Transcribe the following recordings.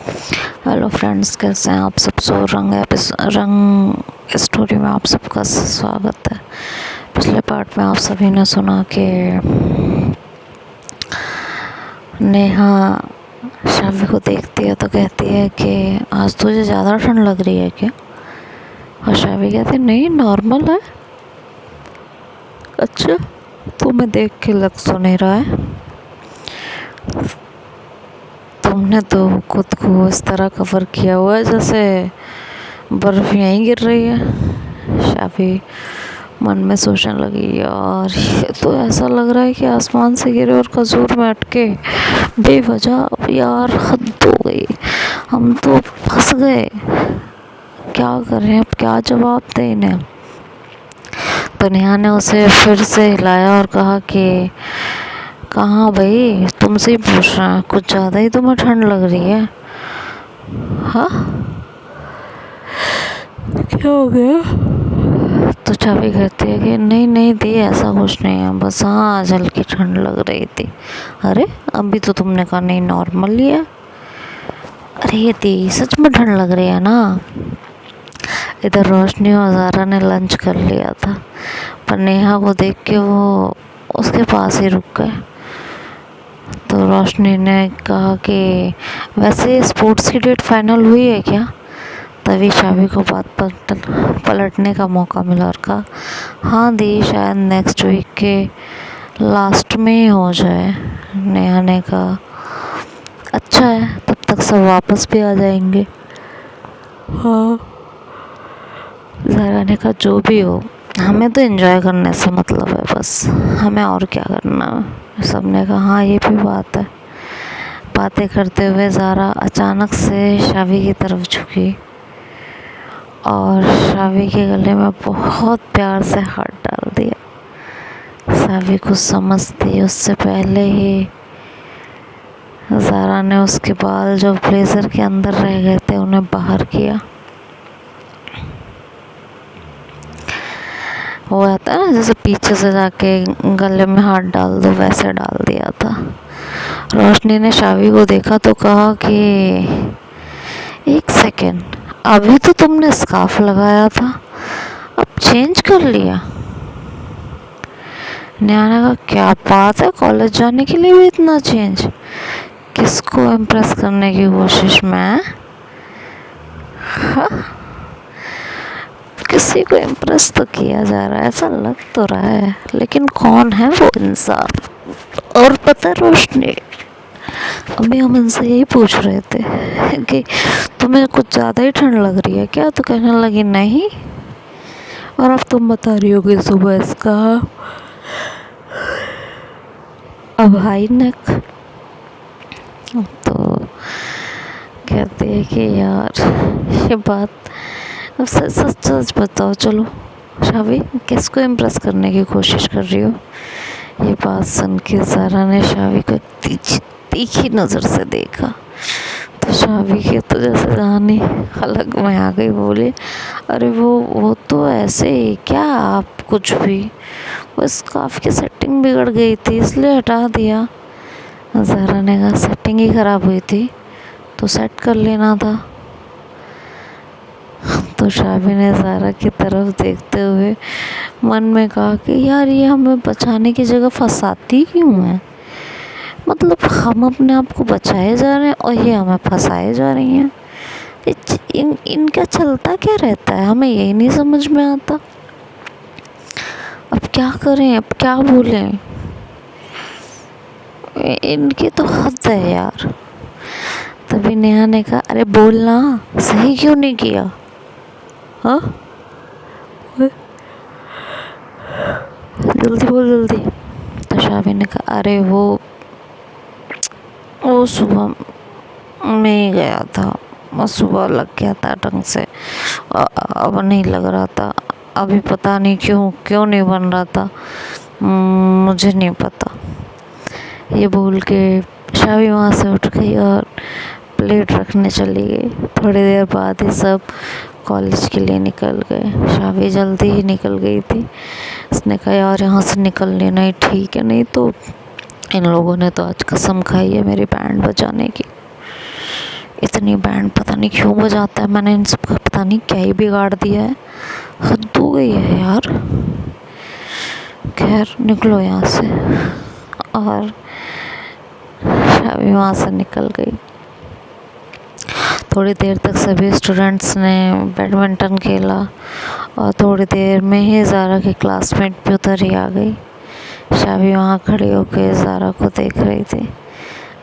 Hello friends, कैसे हैं आप सब। रंग स्टोरी में आप सबका स्वागत है। पिछले पार्ट में आप सभी ने सुना कि नेहा शावी को देखती है तो कहती है कि आज तुझे ज़्यादा ठंड लग रही है क्या। और शावी कहती है नहीं, नॉर्मल है। अच्छा, तुम्हें देख के लग तो नहीं रहा है, तुमने तो खुद को इस तरह कवर किया हुआ है जैसे बर्फ़ यहीं गिर रही है। शावी मन में सोचने लगी, यार ये तो ऐसा लग रहा है कि आसमान से गिरे और खजूर में अटके बेवजह। यार हद हो गई, हम तो फंस गए। क्या करें अब, क्या जवाब दें इन्हें। तो नेहा ने उसे फिर से हिलाया और कहा कि कहाँ भाई, तुमसे ही पूछ रहा है, कुछ ज़्यादा ही तुम्हें ठंड लग रही है। हाँ, क्या हो गया। तो चाबी कहती है कि नहीं नहीं दी, ऐसा कुछ नहीं है, बस हाँ आज हल्की ठंड लग रही थी। अरे अभी तो तुमने कहा नहीं, नॉर्मल ही है। अरे ये दी, सच में ठंड लग रही है ना। इधर रोशनी और ज़ारा ने लंच कर लिया था, पर नेहा को देख के वो उसके पास ही रुक गए। तो रोशनी ने कहा कि वैसे स्पोर्ट्स की डेट फाइनल हुई है क्या। तभी शावी को बात पलटने का मौका मिला और कहा हाँ दी, शायद नेक्स्ट वीक के लास्ट में ही हो जाए। नेहा ने कहा अच्छा है, तब तक सब वापस भी आ जाएंगे। हाँ, ज़ारा ने कहा जो भी हो, हमें तो एंजॉय करने से मतलब है, बस हमें और क्या करना है। सब ने कहा हाँ ये भी बात है। बातें करते हुए ज़ारा अचानक से शावी की तरफ झुकी और शावी के गले में बहुत प्यार से हाथ डाल दिया। शावी कुछ समझती उससे पहले ही ज़ारा ने उसके बाल जो ब्लेज़र के अंदर रह गए थे उन्हें बाहर किया। वो आता है ना, जैसे पीछे से जाके गले में हाथ डाल दो, वैसे डाल दिया था। रोशनी ने शावी को देखा तो कहा कि एक सेकेंड, अभी तो तुमने स्कार्फ लगाया था, अब चेंज कर लिया। नेहा ने कहा क्या बात है, कॉलेज जाने के लिए भी इतना चेंज। किसको इम्प्रेस करने की कोशिश में। हाँ, किसी को इम्प्रेस तो किया जा रहा है, ऐसा लग तो रहा है, लेकिन कौन है वो इंसान। और पता है रोशनी, अभी हम इनसे यही पूछ रहे थे कि तुम्हें कुछ ज़्यादा ही ठंड लग रही है क्या, तो कहने लगी नहीं। और अब तुम बता रही हो कि सुबह इसका अब हाई नेक। तो कहते हैं कि यार ये बात, अब सच सच बताओ, चलो शावी किसको इम्प्रेस करने की कोशिश कर रही हो। ये बात सुन के ज़ारा ने शावी को तीखी नज़र से देखा तो शावी के तो जैसे जानी हलक में आ गई। बोले अरे वो तो ऐसे ही, क्या आप कुछ भी, वो स्कार्फ की सेटिंग बिगड़ गई थी इसलिए हटा दिया। ज़ारा ने कहा सेटिंग ही ख़राब हुई थी तो सेट कर लेना था। तो शावी ने ज़ारा की तरफ देखते हुए मन में कहा कि यार ये हमें बचाने की जगह फंसाती क्यों है। मतलब हम अपने आप को बचाए जा रहे हैं और ये हमें फंसाए जा रही हैं। इनका चलता क्या रहता है, हमें यही नहीं समझ में आता। अब क्या करें, अब क्या बोलें, इनकी तो हद है यार। तभी नेहा ने कहा अरे बोलना, सही क्यों नहीं किया। हाँ, जल्दी बोल जल्दी। तो शावी ने कहा अरे वो सुबह में गया था, मैं सुबह लग गया था ढंग से, अब नहीं लग रहा था। अभी पता नहीं क्यों नहीं बन रहा था, मुझे नहीं पता। ये बोल के शावी वहाँ से उठ गई और प्लेट रखने चली गई। थोड़ी देर बाद ही सब कॉलेज के लिए निकल गए। शावी जल्दी ही निकल गई थी। उसने कहा यार यहाँ से निकल लेना ही ठीक है, नहीं तो इन लोगों ने तो आज कसम खाई है मेरी बैंड बजाने की। इतनी बैंड पता नहीं क्यों बजाता है, मैंने इन सबका पता नहीं क्या ही बिगाड़ दिया है, हद हो गई है यार। खैर निकलो यहाँ से। और अभी वहाँ से निकल गई। थोड़ी देर तक सभी स्टूडेंट्स ने बैडमिंटन खेला और थोड़ी देर में ही ज़ारा की क्लासमेट भी उधर ही आ गई। शावी वहाँ खड़ी होकर ज़ारा को देख रही थी।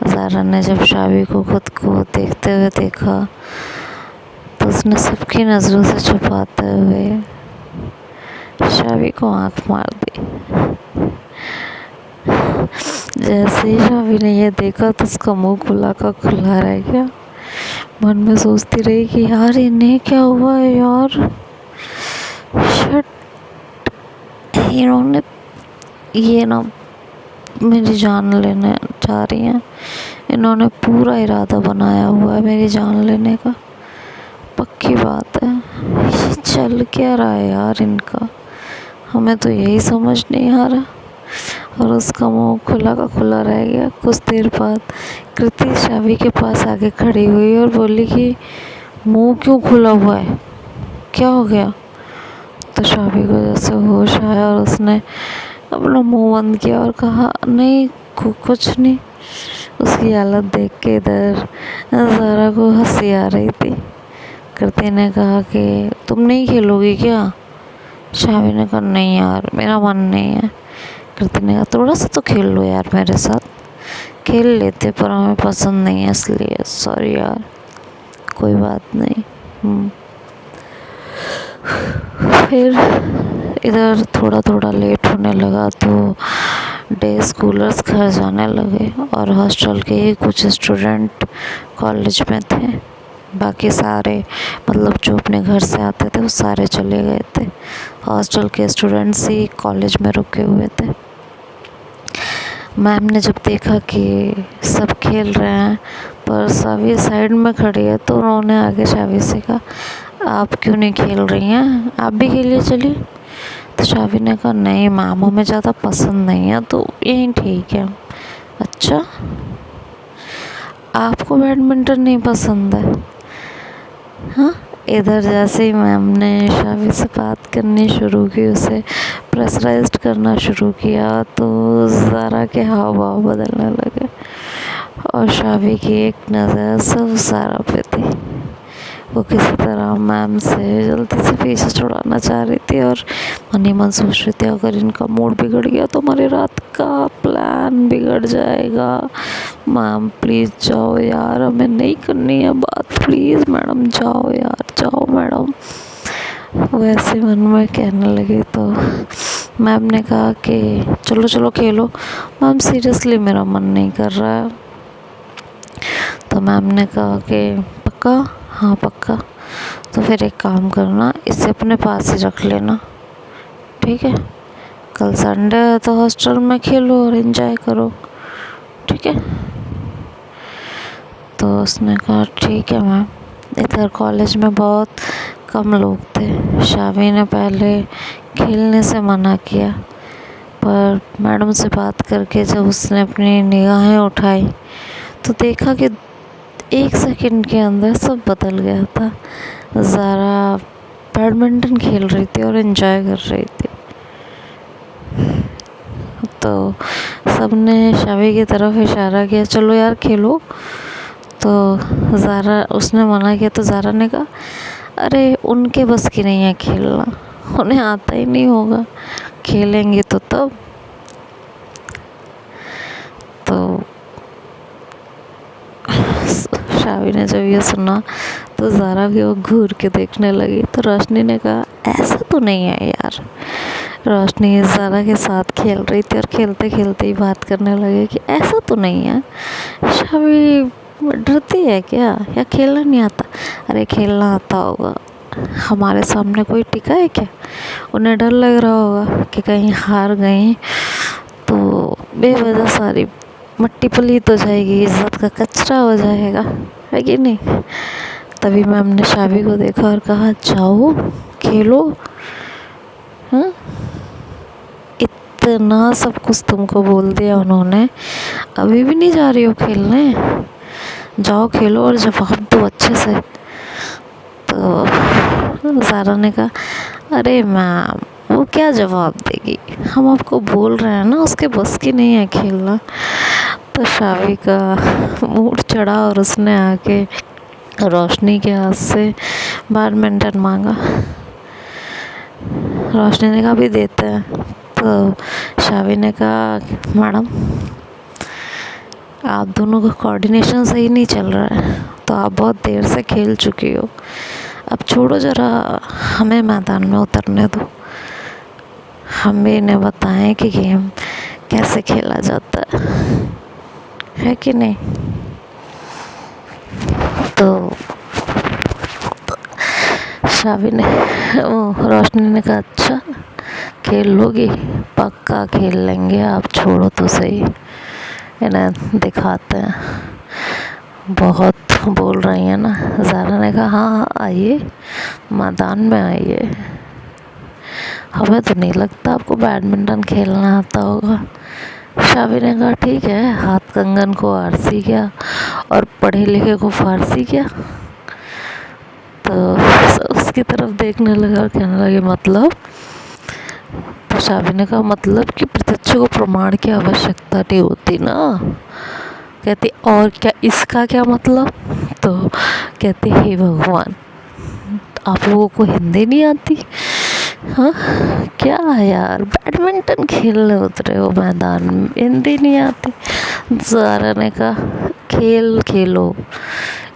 ज़ारा ने जब शावी को खुद को देखते हुए देखा तो उसने सबकी नज़रों से छुपाते हुए शावी को आंख मार दी। जैसे ही शावी ने ये देखा तो उसका मुंह खुला का खुला रह गया। मन में सोचती रही कि यार इन्हें क्या हुआ है यार, शट, इन्होंने ये ना मेरी जान लेने जा रही हैं। इन्होंने पूरा इरादा बनाया हुआ है मेरी जान लेने का, पक्की बात है। ये चल क्या रहा है यार इनका, हमें तो यही समझ नहीं आ रहा। और उसका मुंह खुला का खुला रह गया। कुछ देर बाद कृति शावी के पास आके खड़ी हुई और बोली कि मुंह क्यों खुला हुआ है, क्या हो गया। तो शावी को जैसे होश आया और उसने अपना मुंह बंद किया और कहा नहीं कुछ नहीं। उसकी हालत देख के इधर ज़ारा को हंसी आ रही थी। कृति ने कहा कि तुम नहीं खेलोगी क्या। शावी ने कहा नहीं यार मेरा मन नहीं है। कृति ने कहा थोड़ा सा तो खेल लो यार मेरे साथ। खेल लेते पर हमें पसंद नहीं है इसलिए सॉरी यार, कोई बात नहीं। फिर इधर थोड़ा थोड़ा लेट होने लगा तो डे स्कूलर्स घर जाने लगे और हॉस्टल के ही कुछ स्टूडेंट कॉलेज में थे। बाकी सारे मतलब जो अपने घर से आते थे वो सारे चले गए थे। हॉस्टल के स्टूडेंट्स ही कॉलेज में रुके हुए थे। मैम ने जब देखा कि सब खेल रहे हैं पर शावी साइड में खड़ी है तो उन्होंने आगे शावी से कहा आप क्यों नहीं खेल रही हैं, आप भी खेलिए चलिए। तो शावी ने कहा नहीं मैम हमें ज़्यादा पसंद नहीं है तो यही ठीक है। अच्छा आपको बैडमिंटन नहीं पसंद है। हाँ इधर जैसे ही मैम ने शावी से बात करनी शुरू की, उसे प्रेशराइज्ड करना शुरू किया तो ज़ारा के हाव भाव बदलने लगे और शावी की एक नज़र सब ज़ारा पे थी। वो किसी तरह मैम से जल्दी से पीछे छुड़ाना चाह रही थी और मन ही मन सोच रही थी अगर इनका मूड बिगड़ गया तो हमारी रात का प्लान बिगड़ जाएगा। मैम प्लीज़ जाओ यार, हमें नहीं करनी है बात, प्लीज़ मैडम जाओ यार, जाओ मैडम। वैसे मन में कहने लगी तो मैम ने कहा कि चलो चलो खेलो। मैम सीरियसली मेरा मन नहीं कर रहा है। तो मैम ने कहा कि पक्का, हाँ पक्का। तो फिर एक काम करना, इसे अपने पास ही रख लेना, ठीक है। कल संडे है तो हॉस्टल में खेलो और एंजॉय करो, ठीक है। तो उसने कहा ठीक है मैम। इधर कॉलेज में बहुत कम लोग थे। शावी ने पहले खेलने से मना किया पर मैडम से बात करके जब उसने अपनी निगाहें उठाई तो देखा कि 1 सेकंड के अंदर सब बदल गया था। ज़ारा बैडमिंटन खेल रही थी और एंजॉय कर रही थी। तो सबने शावी की तरफ इशारा किया चलो यार खेलो। तो ज़ारा, उसने मना किया तो ज़ारा ने कहा अरे उनके बस की नहीं है खेलना, उन्हें आता ही नहीं होगा, खेलेंगे तो तब। तो शावी ने जब ये सुना तो ज़ारा भी वो घूर के देखने लगी। तो रोशनी ने कहा ऐसा तो नहीं है यार। रोशनी ज़ारा के साथ खेल रही थी और खेलते खेलते ही बात करने लगी कि ऐसा तो नहीं है, शावी डरती है क्या या खेलना नहीं आता। अरे खेलना आता होगा, हमारे सामने कोई टिका है क्या। उन्हें डर लग रहा होगा कि कहीं हार गई तो बेवजह सारी मट्टी पलीत हो जाएगी, इज्जत का कचरा हो जाएगा, है कि नहीं। तभी मैम ने शावी को देखा और कहा जाओ खेलो। हाँ इतना सब कुछ तुमको बोल दिया उन्होंने, अभी भी नहीं जा रही हो खेलने। जाओ खेलो और जवाब दो अच्छे से। तो ज़ारा ने कहा अरे मैम वो क्या जवाब देगी, हम आपको बोल रहे हैं ना उसके बस की नहीं है खेलना। तो शावी का मूड चढ़ा और उसने आके रोशनी के हाथ से बैडमिंटन मांगा। रोशनी ने कहा भी देते हैं। तो शावी ने कहा मैडम आप दोनों का कोऑर्डिनेशन सही नहीं चल रहा है, तो आप बहुत देर से खेल चुकी हो, अब छोड़ो ज़रा हमें मैदान में उतरने दो, हम भी इन्हें बताएं कि गेम कैसे खेला जाता है कि नहीं। तो शावी ने रोशनी ने कहा अच्छा खेल लोगी, पक्का खेल लेंगे, आप छोड़ो तो सही, इन्हें दिखाते हैं, बहुत बोल रही है ना। ज़ारा ने कहा हाँ हाँ आइए मैदान में आइए, हमें तो नहीं लगता आपको बैडमिंटन खेलना आता होगा। शावी ने कहा ठीक है, हाथ कंगन को आरसी क्या और पढ़े लिखे को फारसी क्या। तो उसकी तरफ देखने लगा और कहने लगे मतलब। तो शावी ने कहा मतलब कि प्रत्यक्ष को प्रमाण की आवश्यकता नहीं होती ना। कहती और क्या इसका क्या मतलब। तो कहते हे भगवान आप लोगों को हिंदी नहीं आती, हाँ क्या है यार, बैडमिंटन खेलने उतरे हो मैदान में, हिंदी नहीं आती। ज़ारा ने कहा खेल खेलो,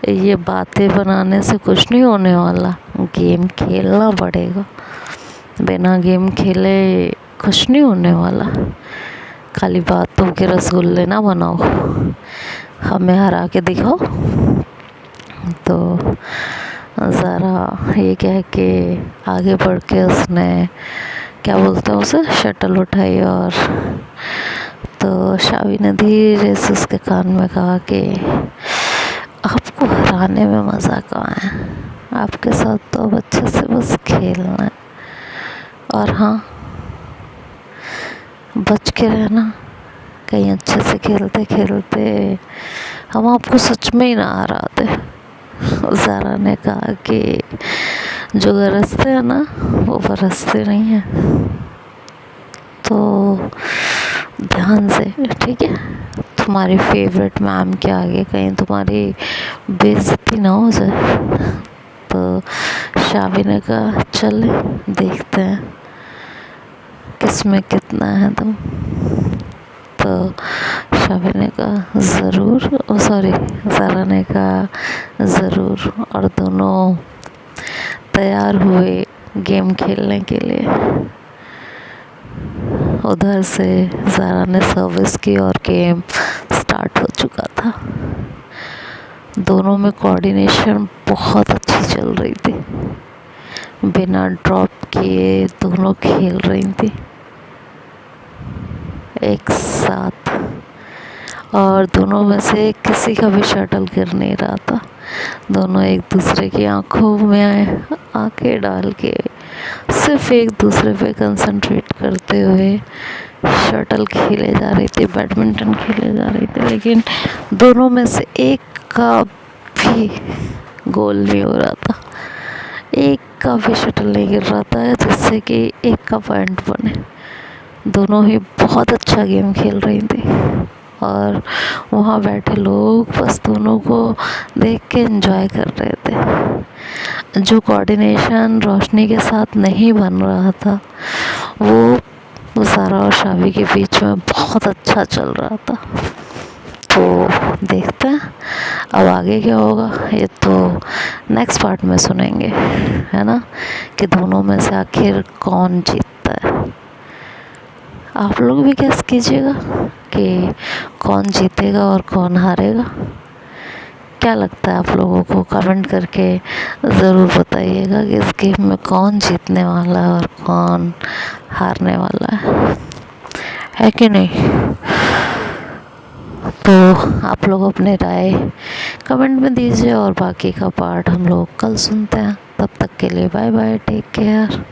ये बातें बनाने से कुछ नहीं होने वाला, गेम खेलना पड़ेगा, बिना गेम खेले कुछ नहीं होने वाला, खाली बातों के रसगुल्ले ना बनाओ, हमें हरा के दिखाओ। तो ज़रा ये कह के आगे बढ़ के उसने क्या बोलते हैं उसे शटल उठाई और तो शावी ने धीरे से उसके कान में कहा कि आपको हराने में मज़ा कहाँ है, आपके साथ तो अब अच्छे से बस खेलना है, और हाँ बच के रहना, कहीं अच्छे से खेलते खेलते हम आपको सच में ही ना हराते। ज़ारा ने कहा कि जो गरजते हैं ना वो बरसते नहीं हैं, तो ध्यान से ठीक है, तुम्हारी फेवरेट मैम के आगे कहीं तुम्हारी बेइज्जती ना हो जाए। तो शावी ने कहा चल देखते हैं किसमें कितना है तुम। तो शावी ने कहा ज़रूर, सॉरी ज़ारा ने कहा ज़रूर, और दोनों तैयार हुए गेम खेलने के लिए। उधर से ज़ारा ने सर्विस की और गेम स्टार्ट हो चुका था। दोनों में कोऑर्डिनेशन बहुत अच्छी चल रही थी, बिना ड्रॉप किए दोनों खेल रही थी एक साथ, और दोनों में से किसी का भी शटल गिर नहीं रहा था। दोनों एक दूसरे की आंखों में आंखें डाल के सिर्फ एक दूसरे पे कंसंट्रेट करते हुए शटल खेले जा रही थी, बैडमिंटन खेले जा रही थी, लेकिन दोनों में से एक का भी गोल नहीं हो रहा था, एक का भी शटल नहीं गिर रहा था जिससे कि एक का पॉइंट बने। दोनों ही बहुत अच्छा गेम खेल रही थी और वहाँ बैठे लोग बस दोनों को देख के एंजॉय कर रहे थे। जो कोऑर्डिनेशन रोशनी के साथ नहीं बन रहा था वो ज़ारा और शावी के बीच में बहुत अच्छा चल रहा था। तो देखते हैं अब आगे क्या होगा, ये तो नेक्स्ट पार्ट में सुनेंगे, है ना, कि दोनों में से आखिर कौन जीतता है। आप लोग भी गेस कीजिएगा कि कौन जीतेगा और कौन हारेगा। क्या लगता है आप लोगों को, कमेंट करके ज़रूर बताइएगा कि इस गेम में कौन जीतने वाला है और कौन हारने वाला है कि नहीं। तो आप लोग अपने राय कमेंट में दीजिए और बाकी का पार्ट हम लोग कल सुनते हैं। तब तक के लिए बाय बाय, टेक केयर।